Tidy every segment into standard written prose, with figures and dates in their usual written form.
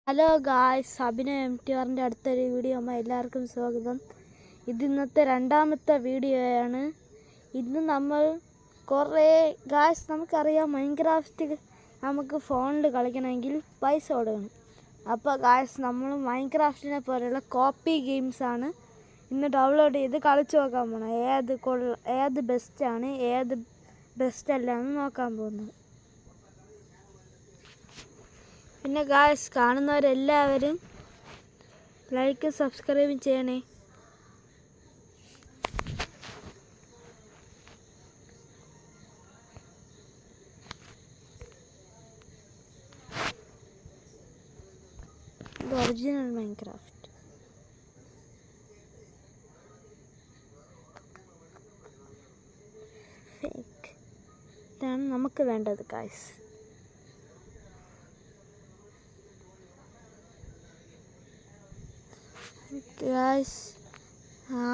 Hello guys, Abhinav MTRൻ്റെ അടുത്തൊരു video എല്ലാവർക്കും സ്വാഗതം. ഇന്നത്തെ രണ്ടാമത്തെ വീഡിയോയാണ്. ഇന്ന് നമ്മൾ നമുക്കറിയാം മൈൻക്രാഫ്റ്റ് നമുക്ക് ഫോണിൽ കളിക്കണമെങ്കിൽ പൈസ കൊടുക്കണം. അപ്പോൾ ഗായ്സ്, നമ്മൾ മൈൻക്രാഫ്റ്റിനെ പോലെയുള്ള കോപ്പി ഗെയിംസാണ് ഇന്ന് ഡൗൺലോഡ് ചെയ്ത് കളിച്ച് നോക്കാൻ പോകുന്നത്. ഏത് ബെസ്റ്റാണ്, ഏത് ബെസ്റ്റല്ല എന്ന് നോക്കാൻ പോകുന്നത്. പിന്നെ ഗായ്സ്, കാണുന്നവരെല്ലാവരും ലൈക്ക് സബ്സ്ക്രൈബും ചെയ്യണേ. ഇത് ഒറിജിനൽ മൈൻക്രാഫ്റ്റ്. ഫേക്ക്. ഇതാണ് നമുക്ക് വേണ്ടത് ഗായ്സ്.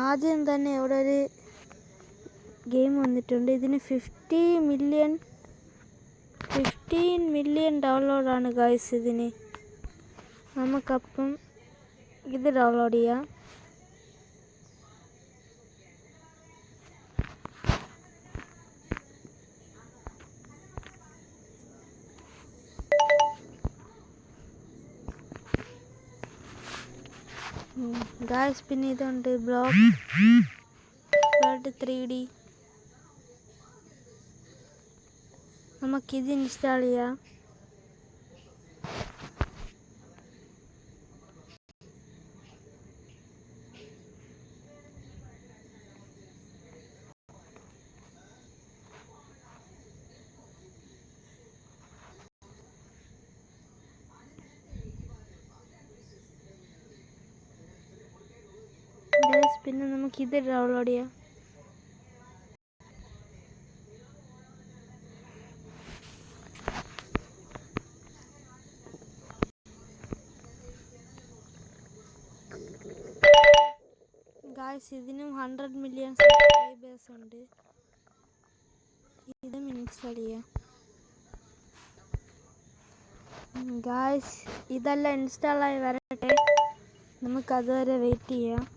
ആദ്യം തന്നെ ഇവിടെ ഒരു ഗെയിം വന്നിട്ടുണ്ട്. ഇതിന് 15 മില്യൺ ഡൗൺലോഡാണ് ഗായ്സ്. ഇതിന് നമുക്കപ്പം ഇത് ഡൗൺലോഡ് ചെയ്യാം. ഗായ്സ്, പിന്നെ ഇതുണ്ട് ബ്ലോക്ക് വേൾഡ് 3D. നമുക്കിത് ഇൻസ്റ്റാൾ ചെയ്യാം. പിന്നെ നമുക്കിത് ഡൗൺലോഡ് ചെയ്യാം. ഗായ്സ്, ഇതിനും 100 മില്യൺ സബ്സ്ക്രൈബേഴ്സ് ഉണ്ട്. ഇതും ഇൻസ്റ്റാൾ ചെയ്യാം. ഗായ്സ്, ഇതെല്ലാം ഇൻസ്റ്റാളായി വരട്ടെ. നമുക്കതുവരെ വെയിറ്റ് ചെയ്യാം.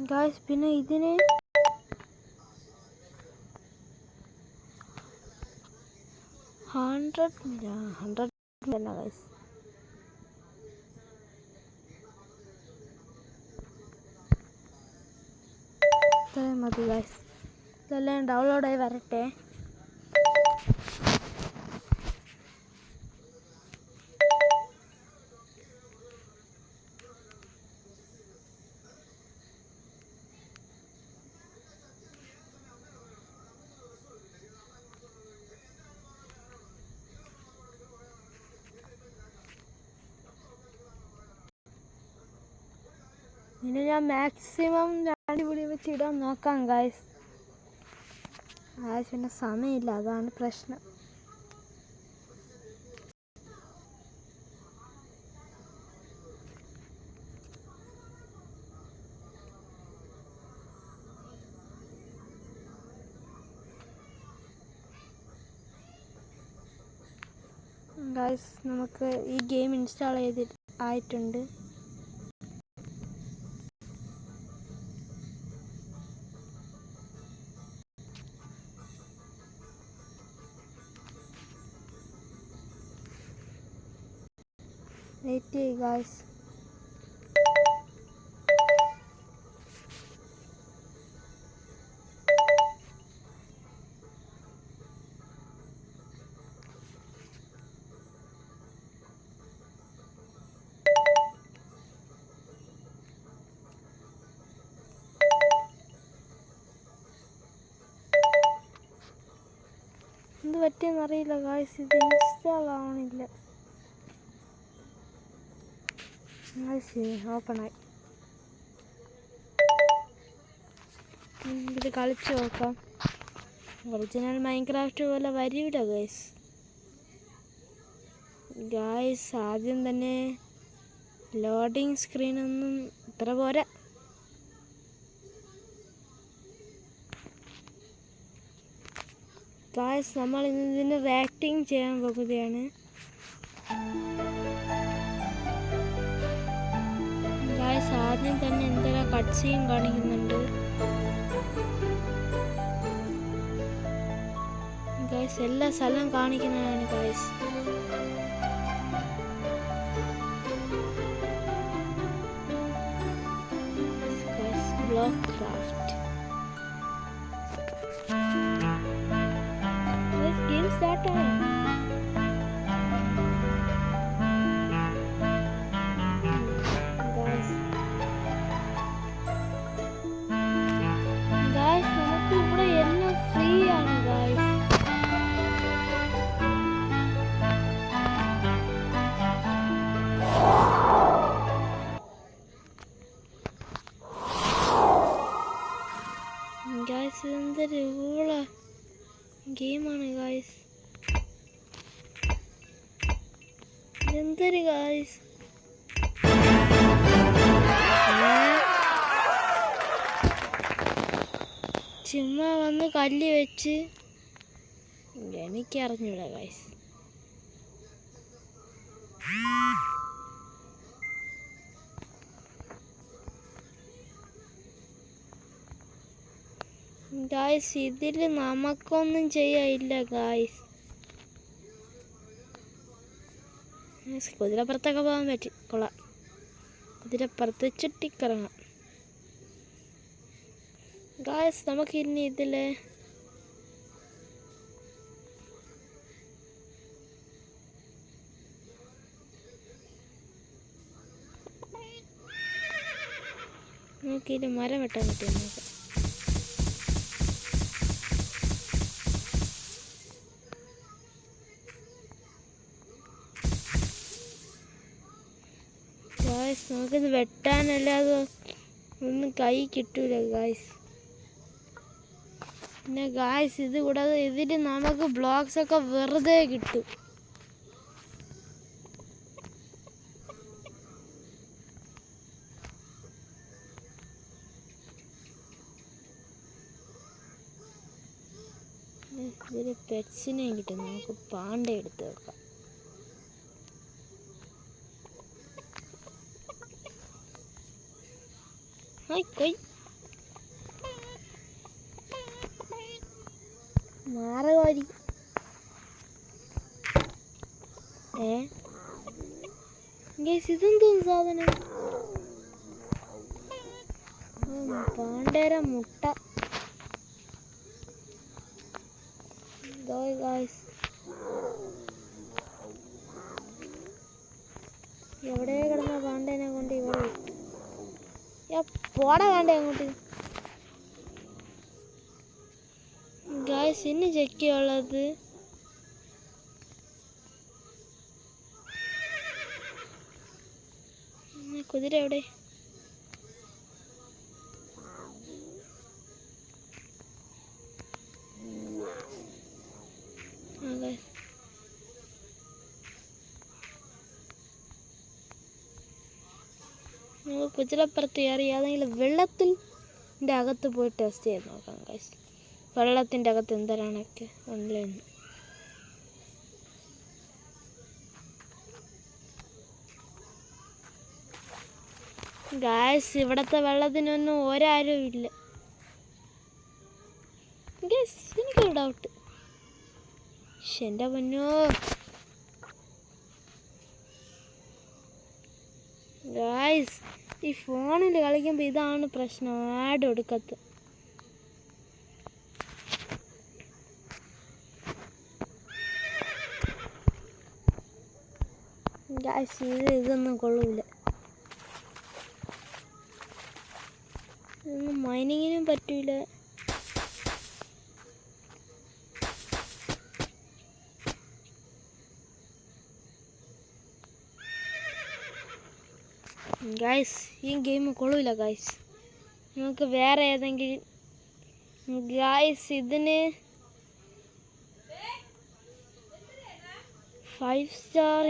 ഗായ്സ്, പിന്നെ ഇതിന് 100 മില്യൺ ഗായ്സ്. ഇത്രയും മതി ഗായ്സ്. ഇതെല്ലാം ഡൗൺലോഡായി വരട്ടെ. ഇനി ഞാൻ മാക്സിമം 2 വീഡിയോ വെച്ച് ഇടാൻ നോക്കാം ഗായ്സ്. പിന്നെ സമയമില്ല, അതാണ് പ്രശ്നം. ഗായ്സ്, നമുക്ക് ഈ ഗെയിം ഇൻസ്റ്റാൾ ആയിട്ടുണ്ട്. വെയിറ്റ് ചെയ്യ് ഗായ്സ്. എന്ത് പറ്റിയെന്നറിയില്ല ഗായ്സ്, ഇത് ഇൻസ്റ്റാൾ ആവണില്ല. ഓപ്പണായി. ഇത് കളിച്ച് നോക്കാം. ഒറിജിനൽ മൈൻക്രാഫ്റ്റ് പോലെ വരില്ല ഗൈസ്. ഗായ്സ് ആദ്യം തന്നെ ലോഡിങ് സ്ക്രീനൊന്നും ഇത്ര പോരാ. ഗായ്സ് നമ്മൾ ഇതിന് റിയാക്ടിങ് ചെയ്യാൻ പോകുകയാണ്. ഗായ്സ് ആദ്യം തന്നെ എന്തെല്ലാം കട്ട് സീൻ കാണിക്കുന്നുണ്ട്. ഗായ്സ് എല്ലാ സ്ഥലവും കാണിക്കുന്നതാണ് guys. Block craft game start ആയി. ഗായ്സ് നമുക്ക് ഇവിടെ എല്ലാം ഫ്രീ ആണ് ഗായ്സ്. ഗായ്സ് ഇതെന്തൊരു ഊള ഗെയിമാണ് ഗായ്സ്. ഇതെന്തൊരു ഗായ്സ്. ചുമ്മാ വന്ന് കല്ല് വെച്ച് എനിക്കറിഞ്ഞൂടാ ഗായ്സ്. ഗായ്സ് ഇതിൽ നമുക്കൊന്നും ചെയ്യാനില്ല ഗായ്സ്. കുതിരപ്പുറത്തൊക്കെ പോകാൻ പറ്റി, കൊള്ളാം. കുതിരപ്പുറത്ത് ചുറ്റിക്കറങ്ങാം ഗായ്സ്. നമുക്ക് ഇനി ഇതിൽ മരം വെട്ടാൻ പറ്റും. നമുക്ക് ഗായ്സ് നമുക്കിത് വെട്ടാനല്ലാതെ ഒന്നും കൈ കിട്ടൂല ഗായ്സ്. പിന്നെ ഗായ്സ് ഇത് കൂടാതെ ഇതിൽ നമുക്ക് ബ്ലോക്സ് ഒക്കെ വെറുതെ കിട്ടും. ഇതിൽ പെറ്റ്സിനെയും കിട്ടും. നമുക്ക് പാണ്ട എടുത്ത് വെക്കാം. മാറുകോരി ഇതെന്തോ സാധനം. പാണ്ടേര മുട്ട. ഗായ്സ് എവിടെ കിടന്ന പാണ്ടേനെ കൊണ്ട് ഇവിടെ ഇട്ടു. പോടാ പാണ്ട അങ്ങോട്ട്. ഗായ്സ് ഇനി ചെക്ക് ചെയ്യാനുള്ളത് കുതിര എവിടെ? നമുക്ക് കുതിരപ്പുറത്ത് കയറി ഏതെങ്കിലും വെള്ളത്തിൻ്റെ അകത്ത് പോയി ടെസ്റ്റ് ചെയ്ത് നോക്കാം ഗൈസ്. വെള്ളത്തിൻ്റെ അകത്ത് എന്തരാണൊക്കെ ഉള്ളതെന്ന്. ഗൈസ് ഇവിടുത്തെ വെള്ളത്തിനൊന്നും ഒരാരും ഇല്ല ഗൈസ്. എനിക്കൊരു ഡൗട്ട്. എൻ്റെ പൊന്നോ ഗൈസ്, ഈ ഫോണിൽ കളിക്കുമ്പോൾ ഇതാണ് പ്രശ്നം. ആഡ് എടുക്കത്ത്. ഗൈസ് ഇതൊന്നും കൊള്ളൂല. ഇതൊന്നും മൈനിങ്ങിനും പറ്റൂല. ഗൈസ് ഈ ഗെയിം കൊള്ളൂല ഗൈസ്. നമുക്ക് വേറെ ഏതെങ്കിലും ഗൈസ് ഇതിന് 5 സ്റ്റാർ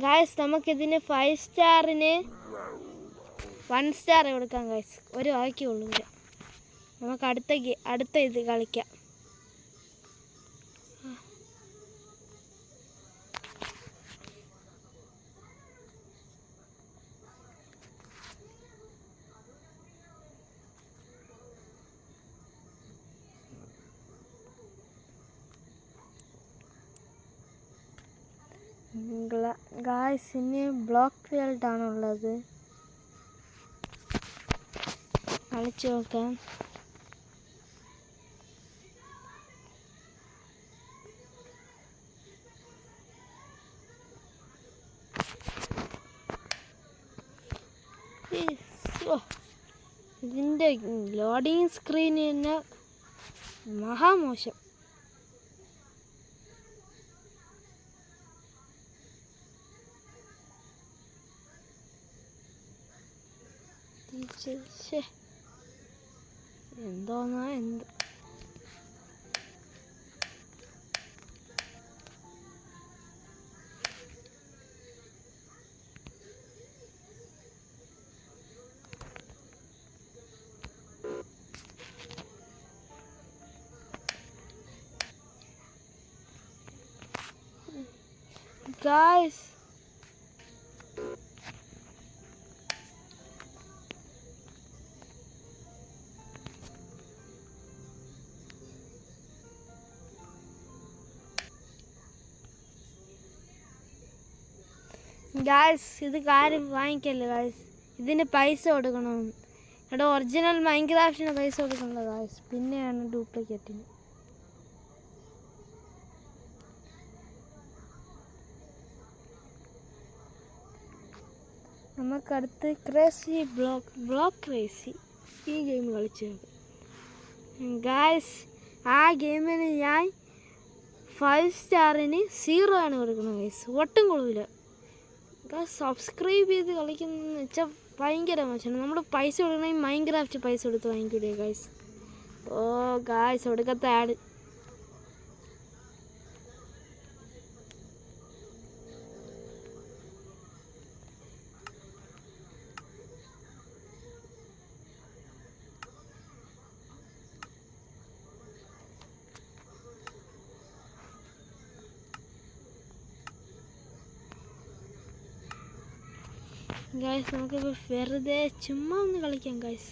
ഗായ്സ്, നമുക്കിതിന് 5 സ്റ്റാറിന് 1 സ്റ്റാർ കൊടുക്കാം ഗായ്സ്. ഒരു വാക്കിയുള്ളൂ ഇവിടെ. നമുക്ക് അടുത്ത ഇത് കളിക്കാം. ഗായ്സ്, ഇനി ബ്ലോക്ക് ഫീൽഡ് ആണുള്ളത്. കളിച്ചു നോക്കാം. ഇതിൻ്റെ ലോഡിങ് സ്ക്രീൻ തന്നെ മഹാമോശം. എന്തോന്നാ എന്ത് guys. ഇത് കാര്യം വാങ്ങിക്കല്ലേ ഗായ്സ്, ഇതിന് പൈസ കൊടുക്കണം. ഇവിടെ ഒറിജിനൽ മൈൻക്രാഫ്റ്റിന് പൈസ കൊടുക്കണല്ലോ ഗായ്സ്, പിന്നെയാണ് ഡ്യൂപ്ലിക്കേറ്റിന്. നമുക്കടുത്ത് ക്രേസി ബ്ലോക്ക് ക്രേസി ഈ ഗെയിം കളിച്ചു ഗായ്സ്. ആ ഗെയിമിന് ഞാൻ 5 സ്റ്റാറിന് 0 ആണ് കൊടുക്കുന്നത് ഗായ്സ്. ഒട്ടും കൊള്ളില്ല ഗായ്സ്. സബ്സ്ക്രൈബ് ചെയ്ത് കളിക്കുന്നതെന്ന് വെച്ചാൽ ഭയങ്കര മോശമാണ്. നമ്മൾ പൈസ കൊടുക്കണമെങ്കിൽ മൈൻക്രാഫ്റ്റ് പൈസ കൊടുത്ത് വാങ്ങിക്കൂലേ ഗായ്സ്. ഓ ഗായ്സ്, ഒടുക്കത്തെ ആഡ്. ഗായ്സ്, നമുക്കിപ്പോൾ വെറുതെ ചുമ്മാ ഒന്ന് കളിക്കാം ഗായ്സ്.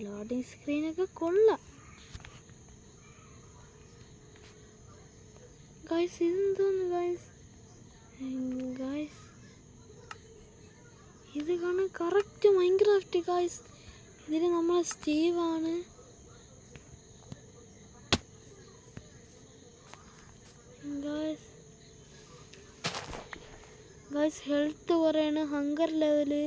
ലോഡിങ് സ്ക്രീനൊക്കെ കൊള്ളാം ഗായ്സ്. ഇതെന്തോന്ന് ഗായ്സ്. ഇത് കാണാൻ കറക്റ്റ് മൈൻക്രാഫ്റ്റ് ഗായ്സ്. ഇതിൽ നമ്മളെ സ്റ്റീവാണ്. ഗായ്സ് ഹെൽത്ത് കുറയാണ്, hunger level.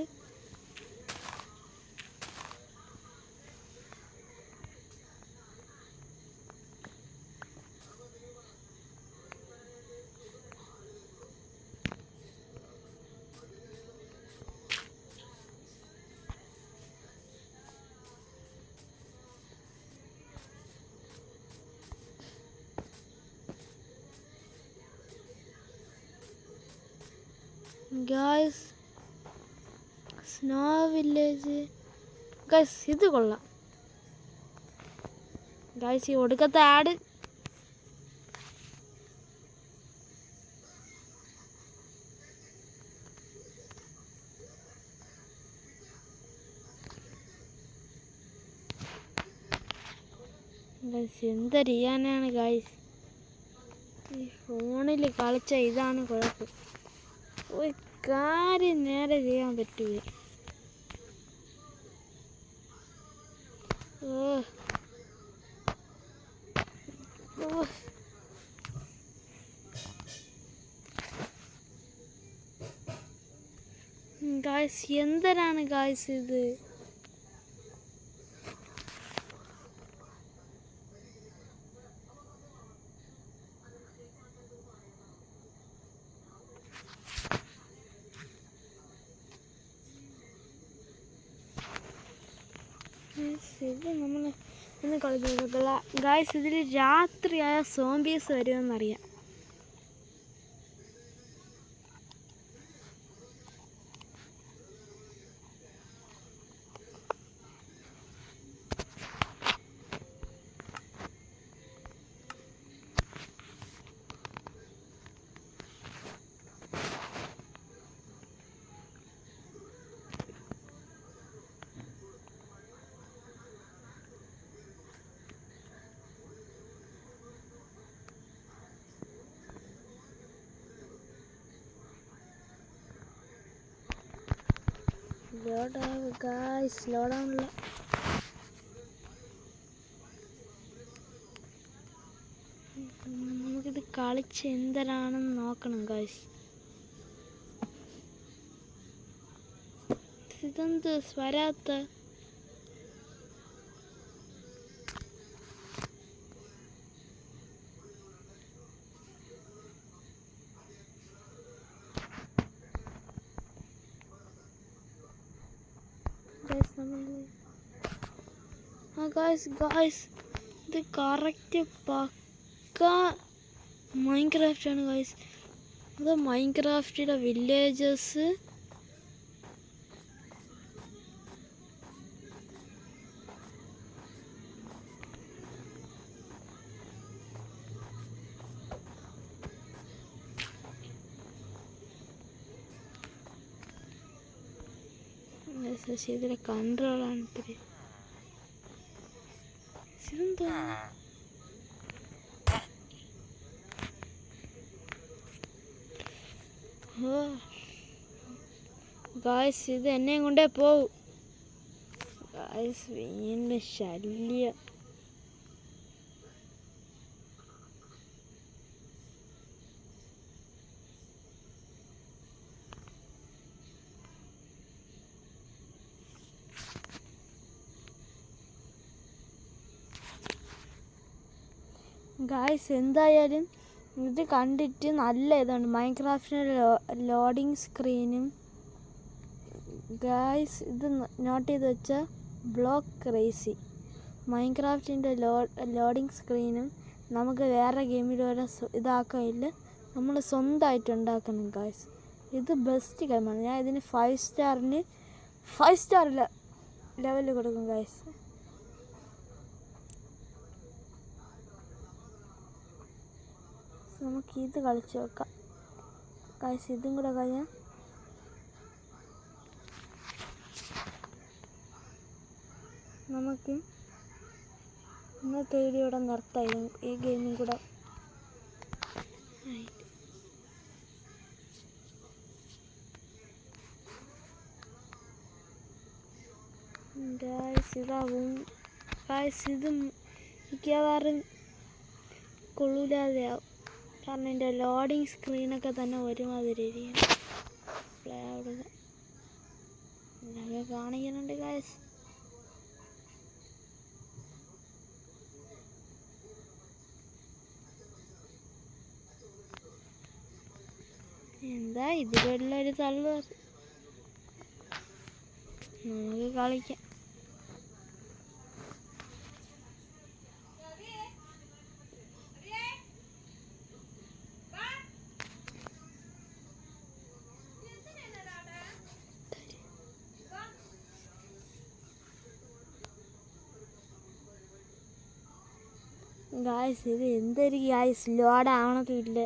Guys snow village guys, ഇത് കൊള്ളാം ഗായ്സ്. ഈ ഒടുക്കത്തെ ആഡ്. എന്തറിയാനാണ് ഗായ്സ്, ഈ ഫോണിൽ കളിച്ച ഇതാണ് കുഴപ്പം. ഒരു കാര്യം നേരെ ചെയ്യാൻ പറ്റൂല. ഗായ്സ്, എന്തരാണ് ഗായ്സ് ഇത്. ഇത് നമ്മൾ ഇന്ന് കളിച്ചില്ല ഗായ്സ്. ഇതിൽ രാത്രിയായ സോംബീസ് വരുമെന്നറിയാം. ലോഡാവ് ഗായ്സ്, ലോഡാവുന്നില്ല. നമുക്കിത് കളിച്ച് എന്തരാണെന്ന് നോക്കണം ഗായ്സ്. ഇതെന്ത് വരാത്ത? ഗായ്സ് ഇത് കറക്റ്റ് പക്ക മൈൻക്രാഫ്റ്റ് ആണ് ഗായ്സ്. അത് മൈൻക്രാഫ്റ്റിലെ വില്ലേജസ് ഇതിലെ കൺട്രോളാണ് ഇത്തിരി. ഇതെന്താ ഗായ്സ്, ഇത് എന്നെയും കൊണ്ടേ പോവും ഗായ്സ്. വീണ്ടും ശല്യം. ഗായ്സ് എന്തായാലും ഇത് കണ്ടിട്ട് നല്ല ഇതാണ്. മൈൻക്രാഫ്റ്റിൻ്റെ ലോഡിങ് സ്ക്രീനും ഗായ്സ് ഇത് നോട്ട് ചെയ്ത് വെച്ചാൽ ബ്ലോക്ക് ക്രേസി. മൈൻക്രാഫ്റ്റിൻ്റെ ലോഡിങ് സ്ക്രീനും നമുക്ക് വേറെ ഗെയിമിൽ വരെ ഇതാക്കാനില്ല, നമ്മൾ സ്വന്തമായിട്ട് ഉണ്ടാക്കണം ഗായ്സ്. ഇത് ബെസ്റ്റ് ഗെയിമാണ്. ഞാൻ ഇതിന് 5 സ്റ്റാറിന് 5 സ്റ്റാർ ലെവൽ കൊടുക്കും ഗായ്സ്. നമുക്ക് ഇത് കളിച്ച് നോക്കാം ഗായ്സ്. ഇതും കൂടെ കഴിഞ്ഞാൽ നമുക്ക് ഇന്നത്തെ വീഡിയോ ഇവിടെ നിർത്താം. ഈ ഗെയിമും കൂടെ ഗായ്സ് ഇതാവും ഗായ്സ്. ഇത് മിക്കവാറും കൊള്ളൂലാതെയാവും, കാരണം എൻ്റെ ലോഡിങ് സ്ക്രീനൊക്കെ തന്നെ ഒരുമാതിരി പ്ലേ ആവുക കാണിക്കുന്നുണ്ട് ഗായ്സ്. എന്താ ഇതിലുള്ളൊരു തള്ളു, നമുക്ക് കളിക്കാം. ഗായ്സ് ഇത് എന്തൊരു ഗായ്സ് ലോഡാവണതുമില്ല.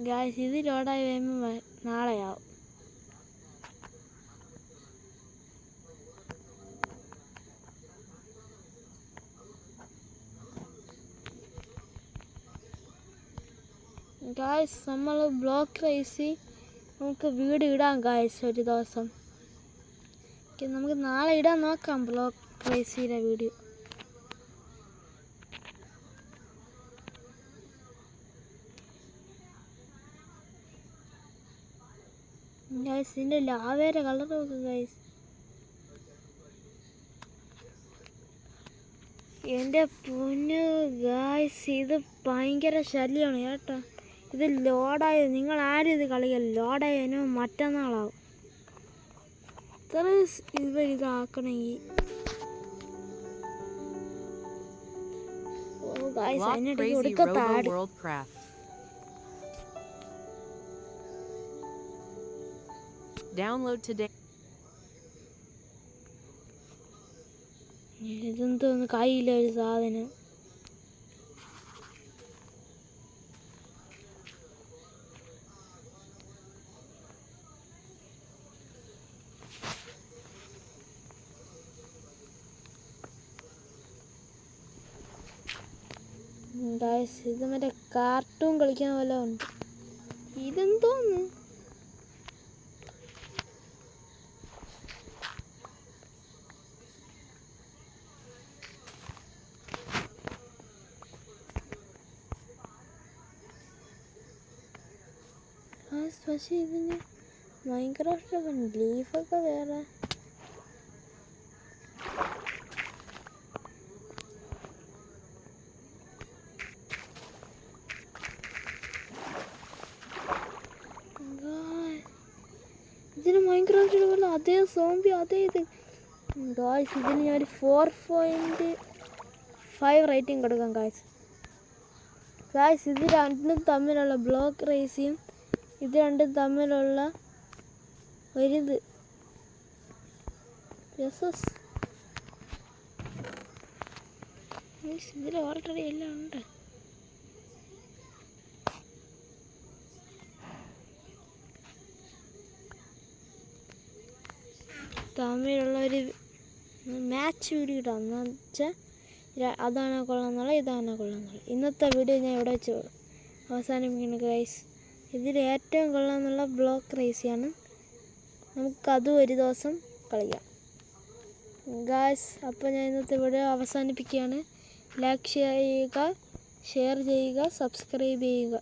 ഗായ്സ് ഇത് ലോഡായി കഴിയുമ്പോൾ നാളെയാവും. ഗായ്സ് നമ്മൾ ബ്ലോക്ക് റേസി നമുക്ക് വീഡിയോ ഇടാം ഗായ്സ് ഒരു ദിവസം. നമുക്ക് നാളെ ഇടാൻ നോക്കാം ബ്ലോക്ക് റേസിയുടെ വീഡിയോ. ഗായ്സ് ഇതിൻ്റെ ലാവേരെ കളർ നോക്കുക ഗായ്സ്. എൻ്റെ പൊന്നു ഗായ്സ്, ഇത് ഭയങ്കര ശല്യമാണ് കേട്ടോ. ഇത് ലോഡായ നിങ്ങൾ ആരും ഇത് കളിക്കല്ല. ലോഡായതിനോ മറ്റന്നാളാവും. ഇത്ര ഇതാക്കണമെങ്കിൽ ഗായ്സ് അതിനിടയ്ക്ക് കൊടുക്കത്താട്. Download today. ഇതെന്തോന്ന് കയ്യിലൊരു സാധനം. ഗായ്സ് ഇത് മറ്റേ കാർട്ടൂൺ കളിക്കാൻ വല്ല ഉണ്ട്. ഇതെന്തോന്ന് പക്ഷേ ഇതിന് മൈൻക്രാഫ്റ്റൊക്കെ ലീഫൊക്കെ വേറെ. ഇതിന് മൈൻക്രാഫ്റ്റിൽ പോലെ അതേ സോംബി അതേ ഇത്. ഗായ്സ് ഇതിന് ഞാൻ 4.5 റേറ്റിംഗ് കൊടുക്കാം ഗായ്സ്. ഇത് രണ്ടും തമ്മിലുള്ള ബ്ലോക്ക് റേസിയും ഇത് രണ്ടും തമ്മിലുള്ള ഒരിത് ഇതിൽ ഓൾറെഡി എല്ലാം ഉണ്ട്. തമ്മിലുള്ള ഒരു മാച്ച് വീഡിയോ ഇടാം എന്ന് വെച്ചാൽ അതാണോ കൊള്ളാമെന്നുള്ള ഇതാണോ കൊള്ളാമെന്നുള്ള. ഇന്നത്തെ വീഡിയോ ഞാൻ ഇവിടെ വെച്ച് അവസാനിപ്പിക്കുന്നു ഗൈസ്. ഇതിൽ ഏറ്റവും കൊള്ളാമെന്നുള്ള ബ്ലോക്ക് റേസിയാണ്. നമുക്കതും ഒരു ദിവസം കളിക്കാം ഗൈസ്. അപ്പോൾ ഞാൻ ഇന്നത്തെ വീഡിയോ അവസാനിപ്പിക്കുകയാണ്. ലൈക്ക് ചെയ്യുക, ഷെയർ ചെയ്യുക, സബ്സ്ക്രൈബ് ചെയ്യുക.